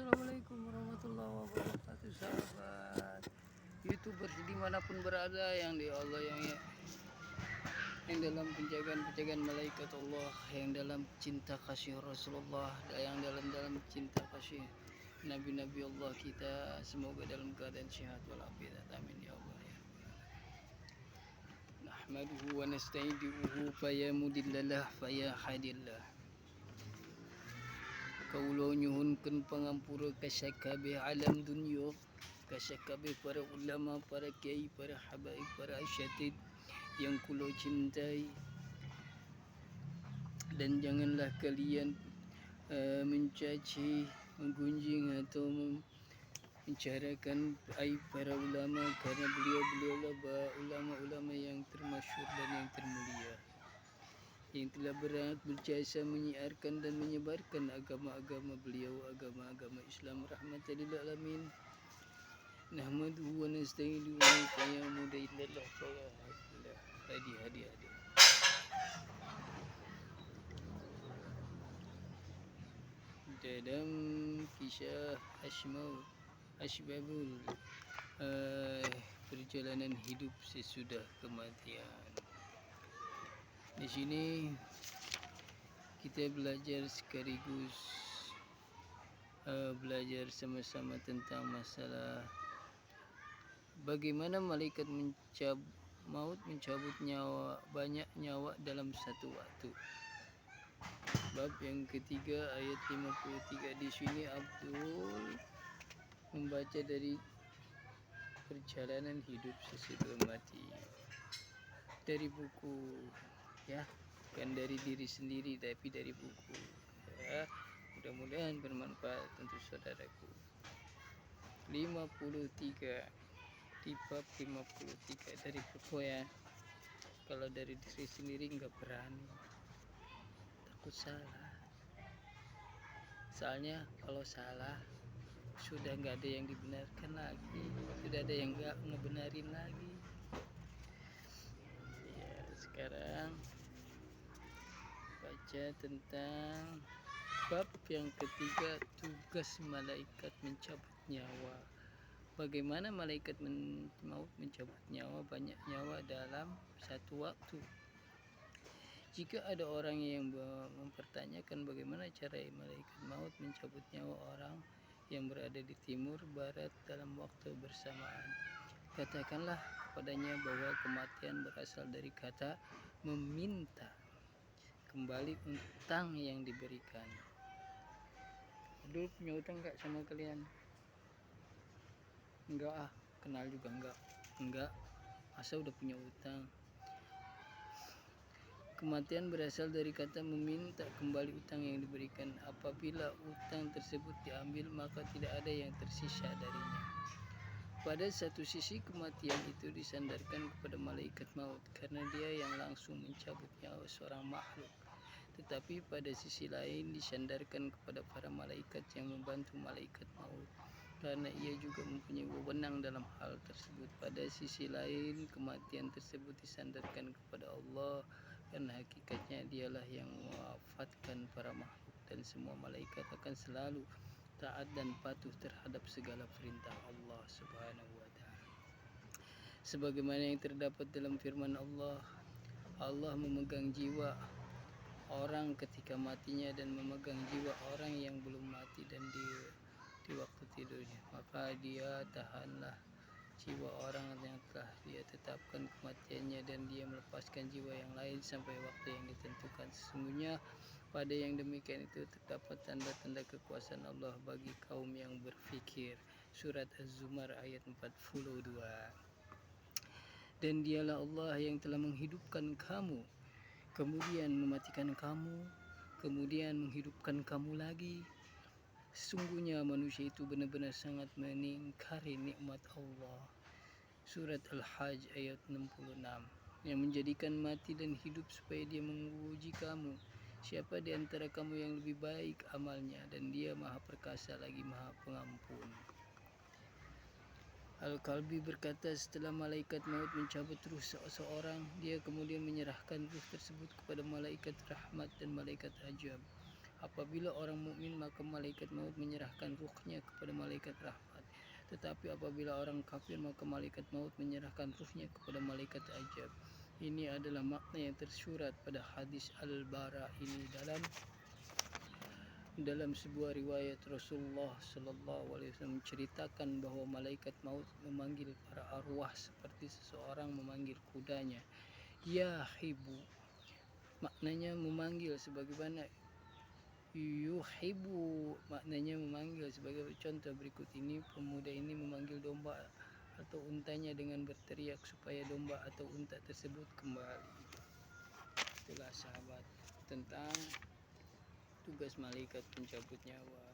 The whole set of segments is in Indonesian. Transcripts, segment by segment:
Assalamualaikum warahmatullahi wabarakatuh, sahabat YouTubers dimanapun berada, yang di Allah, yang dalam penjagaan malaikat Allah, yang dalam cinta kasih Rasulullah, yang dalam cinta kasih Nabi-Nabi Allah kita, semoga dalam keadaan sehat walafiat. Amin ya Allah ya. Nahmaduhu wa nasta'inuhu faya mudillallah faya hadillah. Kaulo nyuhunkeun pangampura ka sakabeh alam dunya, ka sakabeh para ulama, para kiai, para habaib, para asyatid yang kulo cintai, dan janganlah kalian mencaci, menggunjing atau mencarakan aib para ulama, karena beliau-beliaulah ulama-ulama yang termasyhur dan yang termulia, yang telah berjasa menyiarkan dan menyebarkan agama-agama beliau, agama-agama Islam rahmatan lil alamin. Nahmaduhu wa nasta'inuhu fa ya mudillallah fa ya hadi. Dalam kisah asbabul perjalanan hidup sesudah kematian. Di sini kita belajar sekaligus belajar sama-sama tentang masalah bagaimana malaikat maut mencabut nyawa, banyak nyawa dalam satu waktu. Bab yang ketiga ayat 53. Di sini Abdul membaca dari perjalanan hidup sesudah mati dari buku, ya, bukan dari diri sendiri tapi dari buku, ya. Mudah-mudahan bermanfaat untuk saudaraku. 53 di bab 53 dari buku, ya. Kalau dari diri sendiri nggak berani, takut salah. Soalnya kalau salah sudah nggak ada yang dibenarkan lagi, sudah ada yang nggak ngebenarin lagi. Ya, sekarang baca tentang bab yang ketiga, tugas malaikat mencabut nyawa. Bagaimana malaikat maut mencabut nyawa, banyak nyawa dalam satu waktu. Jika ada orang yang mempertanyakan bagaimana cara malaikat maut mencabut nyawa orang yang berada di timur barat dalam waktu bersamaan, katakanlah kepadanya bahwa kematian berasal dari kata meminta kembali utang yang diberikan. Dulu punya utang nggak sama kalian? Enggak ah, kenal juga enggak, masa udah punya utang. Kematian berasal dari kata meminta kembali utang yang diberikan. Apabila utang tersebut diambil, maka tidak ada yang tersisa darinya. Pada satu sisi kematian itu disandarkan kepada malaikat maut karena dia yang langsung mencabut nyawa seorang makhluk. Tetapi pada sisi lain disandarkan kepada para malaikat yang membantu malaikat maut karena ia juga mempunyai wewenang dalam hal tersebut. Pada sisi lain kematian tersebut disandarkan kepada Allah karena hakikatnya dialah yang mewafatkan para makhluk, dan semua malaikat akan selalu taat dan patuh terhadap segala perintah Allah Subhanahu wa ta'ala. Sebagaimana yang terdapat dalam firman Allah, Allah memegang jiwa orang ketika matinya dan memegang jiwa orang yang belum mati dan di waktu tidurnya. Maka dia tahanlah jiwa orang yang telah dia tetapkan kematiannya, dan dia melepaskan jiwa yang lain sampai waktu yang ditentukan. Sesungguhnya pada yang demikian itu terdapat tanda-tanda kekuasaan Allah bagi kaum yang berfikir. Surat Az-Zumar ayat 42. Dan dialah Allah yang telah menghidupkan kamu, kemudian mematikan kamu, kemudian menghidupkan kamu lagi. Sesungguhnya manusia itu benar-benar sangat mengingkari nikmat Allah. Surat Al-Hajj ayat 66. Yang menjadikan mati dan hidup supaya dia menguji kamu, siapa di antara kamu yang lebih baik amalnya, dan dia maha perkasa lagi maha pengampun. Al-Kalbi berkata, setelah malaikat maut mencabut ruh seseorang, dia kemudian menyerahkan ruh tersebut kepada malaikat rahmat dan malaikat ajab. Apabila orang mukmin maka malaikat maut menyerahkan ruhnya kepada malaikat rahmat. Tetapi apabila orang kafir maka malaikat maut menyerahkan ruhnya kepada malaikat ajab. Ini adalah makna yang tersurat pada hadis Al-Bara ini dalam sebuah riwayat Rasulullah Sallallahu Alaihi Wasallam menceritakan bahwa malaikat maut memanggil para arwah seperti seseorang memanggil kudanya. Ya hibu, maknanya memanggil sebagaimana yuhibu, maknanya memanggil. Sebagai contoh berikut ini, pemuda ini memanggil domba atau untanya dengan berteriak supaya domba atau unta tersebut kembali. Itulah sahabat tentang tugas malaikat pencabut nyawa.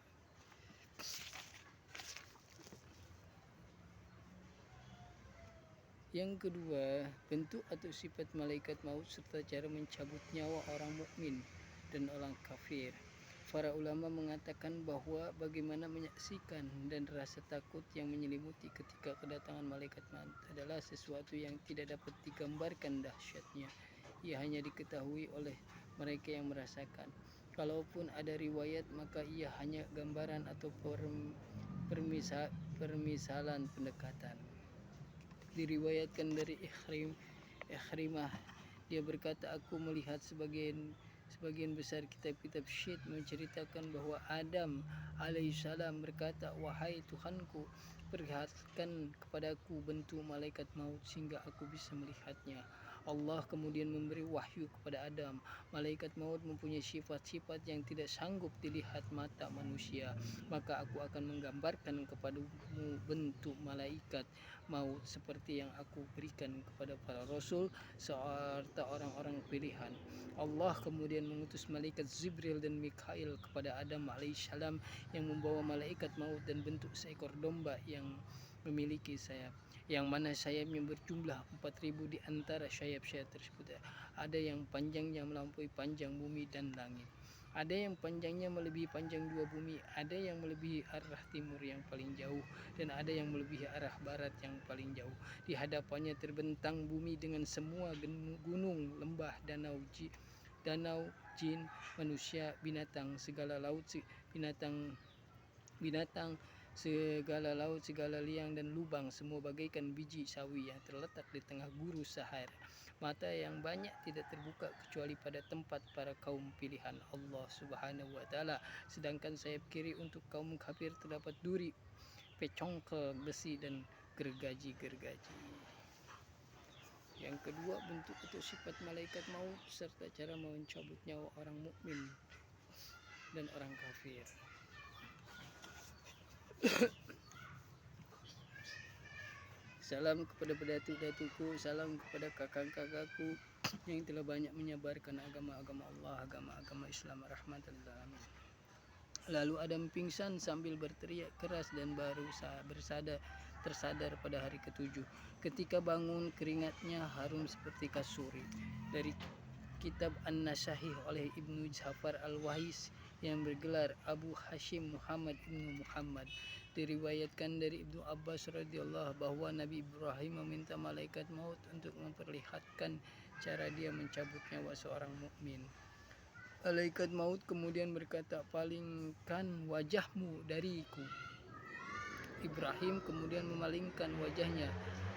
Yang kedua, bentuk atau sifat malaikat maut serta cara mencabut nyawa orang mukmin dan orang kafir. Para ulama mengatakan bahwa bagaimana menyaksikan dan rasa takut yang menyelimuti ketika kedatangan malaikat maut adalah sesuatu yang tidak dapat digambarkan dahsyatnya. Ia hanya diketahui oleh mereka yang merasakan. Kalaupun ada riwayat maka ia hanya gambaran atau permisalan pendekatan. Diriwayatkan dari Ikhrimah, dia berkata, aku melihat sebagian besar kitab-kitab syed menceritakan bahwa Adam alaihissalam berkata, wahai Tuhanku, perlihatkan kepadaku bentuk malaikat maut sehingga aku bisa melihatnya. Allah kemudian memberi wahyu kepada Adam. Malaikat maut mempunyai sifat-sifat yang tidak sanggup dilihat mata manusia. Maka aku akan menggambarkan kepadamu bentuk malaikat maut seperti yang aku berikan kepada para rasul serta orang-orang pilihan. Allah kemudian mengutus malaikat Jibril dan Mikail kepada Adam alaihissalam yang membawa malaikat maut dan bentuk seekor domba yang memiliki sayap, yang mana sayapnya berjumlah 4.000 di antara sayap-sayap tersebut. Ada yang panjangnya melampaui panjang bumi dan langit. Ada yang panjangnya melebihi panjang dua bumi, ada yang melebihi arah timur yang paling jauh, dan ada yang melebihi arah barat yang paling jauh. Di hadapannya terbentang bumi dengan semua gunung, lembah, danau, jin, manusia, binatang, segala laut, segala laut, segala liang dan lubang, semua bagaikan biji sawi yang terletak di tengah guru Sahara. Mata yang banyak tidak terbuka kecuali pada tempat para kaum pilihan Allah Subhanahu wa taala. Sedangkan sayap kiri untuk kaum kafir terdapat duri, pecongkel, besi dan gergaji-gergaji. Yang kedua, bentuk atau sifat malaikat maut serta cara mencabut nyawa orang mukmin dan orang kafir. Salam kepada pedatu-datuku, salam kepada kakak-kakakku yang telah banyak menyebarkan agama-agama Allah, agama-agama Islam, rahmatan lil alamin. Lalu Adam pingsan sambil berteriak keras dan baru tersadar pada hari ke-7. Ketika bangun, keringatnya harum seperti kasuri. Dari kitab An-Nasahih oleh Ibnu Ja'far Al-Wahis yang bergelar Abu Hashim Muhammad Ibnu Muhammad, diriwayatkan dari Ibnu Abbas radhiyallahu bahwa Nabi Ibrahim meminta malaikat maut untuk memperlihatkan cara dia mencabut nyawa seorang mukmin. Malaikat maut kemudian berkata, palingkan wajahmu dariku. Ibrahim kemudian memalingkan wajahnya,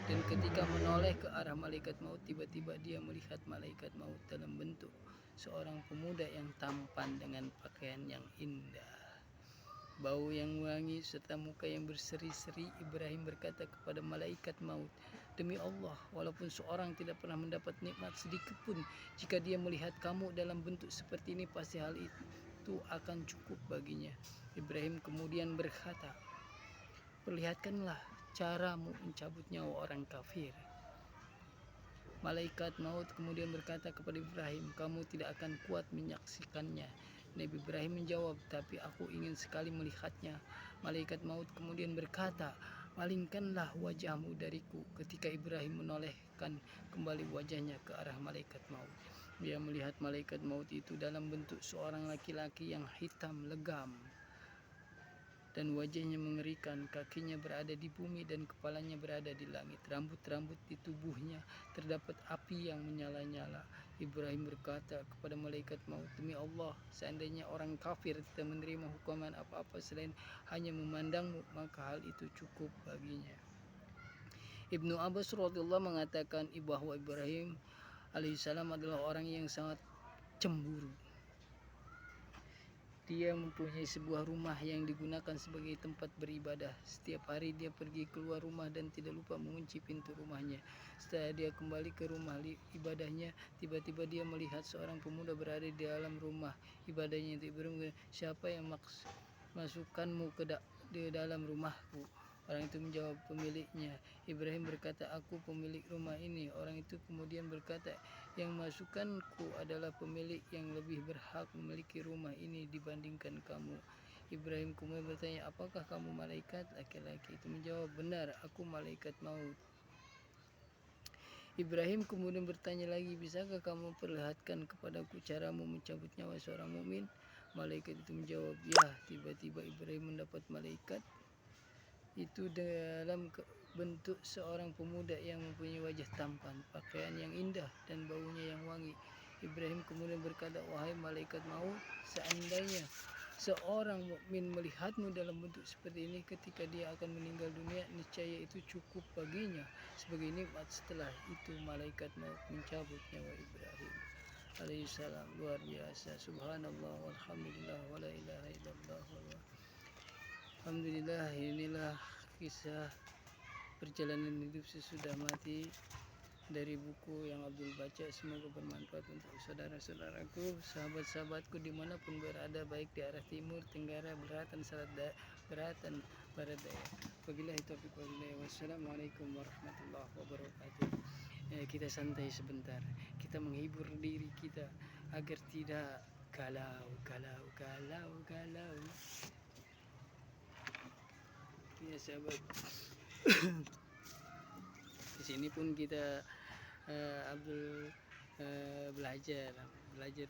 dan ketika menoleh ke arah malaikat maut, tiba-tiba dia melihat malaikat maut dalam bentuk seorang pemuda yang tampan dengan pakaian yang indah, bau yang wangi serta muka yang berseri-seri. Ibrahim berkata kepada malaikat maut, demi Allah, walaupun seorang tidak pernah mendapat nikmat sedikit pun, jika dia melihat kamu dalam bentuk seperti ini, pasti hal itu akan cukup baginya. Ibrahim kemudian berkata, perlihatkanlah caramu mencabut nyawa orang kafir. Malaikat maut kemudian berkata kepada Ibrahim, kamu tidak akan kuat menyaksikannya. Nabi Ibrahim menjawab, tapi aku ingin sekali melihatnya. Malaikat maut kemudian berkata, palingkanlah wajahmu dariku. Ketika Ibrahim menolehkan kembali wajahnya ke arah malaikat maut, dia melihat malaikat maut itu dalam bentuk seorang laki-laki yang hitam legam dan wajahnya mengerikan, kakinya berada di bumi dan kepalanya berada di langit. Rambut-rambut di tubuhnya terdapat api yang menyala-nyala. Ibrahim berkata kepada malaikat maut, demi Allah, seandainya orang kafir tidak menerima hukuman apa-apa selain hanya memandangmu, maka hal itu cukup baginya. Ibnu Abbas radhiyallahu mengatakan bahwa Ibrahim alaihissalam adalah orang yang sangat cemburu. Dia mempunyai sebuah rumah yang digunakan sebagai tempat beribadah. Setiap hari dia pergi keluar rumah dan tidak lupa mengunci pintu rumahnya. Setelah dia kembali ke rumah ibadahnya, tiba-tiba dia melihat seorang pemuda berada di dalam rumah ibadahnya. Ibrahim, siapa yang masukkanmu di dalam rumahku? Orang itu menjawab, pemiliknya. Ibrahim berkata, aku pemilik rumah ini. Orang itu kemudian berkata, yang masukkanku adalah pemilik yang lebih berhak memiliki rumah ini dibandingkan kamu. Ibrahim kemudian bertanya, apakah kamu malaikat? Laki-laki itu menjawab, benar, aku malaikat maut. Ibrahim kemudian bertanya lagi, bisakah kamu perlihatkan kepadaku caramu mencabut nyawa seorang mukmin? Malaikat itu menjawab, ya. Tiba-tiba Ibrahim mendapat malaikat itu dalam bentuk seorang pemuda yang mempunyai wajah tampan, pakaian yang indah dan baunya yang wangi. Ibrahim kemudian berkata, wahai malaikat maut, seandainya seorang mukmin melihatmu dalam bentuk seperti ini ketika dia akan meninggal dunia, niscaya itu cukup baginya sebagai nikmat. Setelah itu malaikat maut mencabut nyawa Ibrahim alaihissalam. Luar biasa. Subhanallah walhamdulillah wala ilaha illallah. Alhamdulillah, inilah kisah perjalanan hidup sesudah mati dari buku yang Abdul baca. Semoga bermanfaat untuk saudara-saudaraku, sahabat-sahabatku dimanapun berada, baik di arah timur, tenggara, beratan, barat daya. Wabillahi taufiq wal hidayah. Wassalamualaikum warahmatullahi wabarakatuh. Kita santai sebentar, kita menghibur diri kita agar tidak galau. Ya sahabat, di sini pun kita Abdul belajar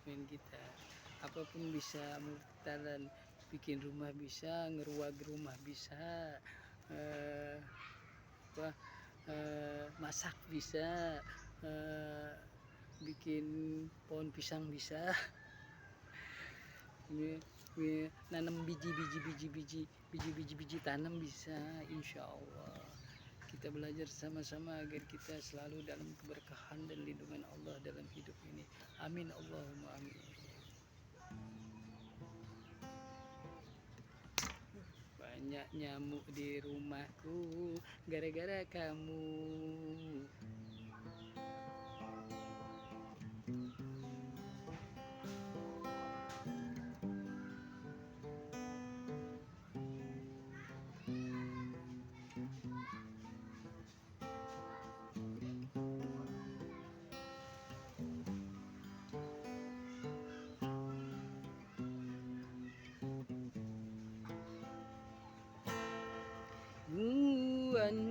main kita. Apapun bisa, murtalan, bikin rumah bisa, ngeruag rumah bisa, masak bisa, bikin pohon pisang bisa. Nanam biji tanam bisa, insya Allah. Kita belajar sama-sama agar kita selalu dalam keberkahan dan lindungan Allah dalam hidup ini. Amin Allahumma amin. Banyak nyamuk di rumahku gara-gara kamu.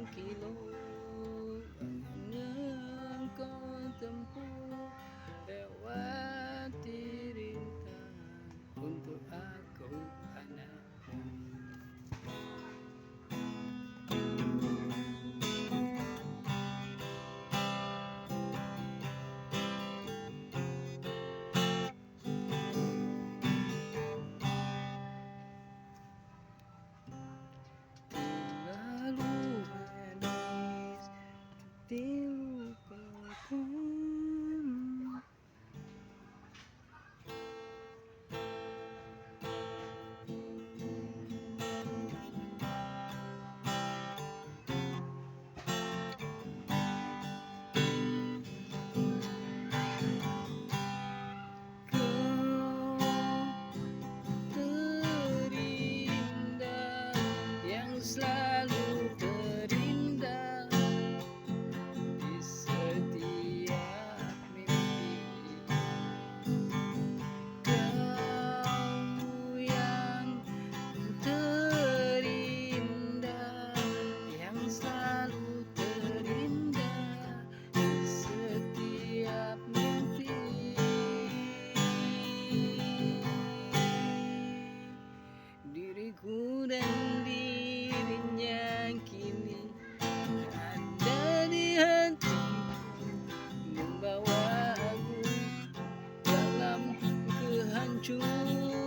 Kilo yang kau tempuh lewati rintangan untuk aku anakmu. Selalu terindah diriku dan dirinya kini ada di hatiku, membawa aku dalam kehancuran.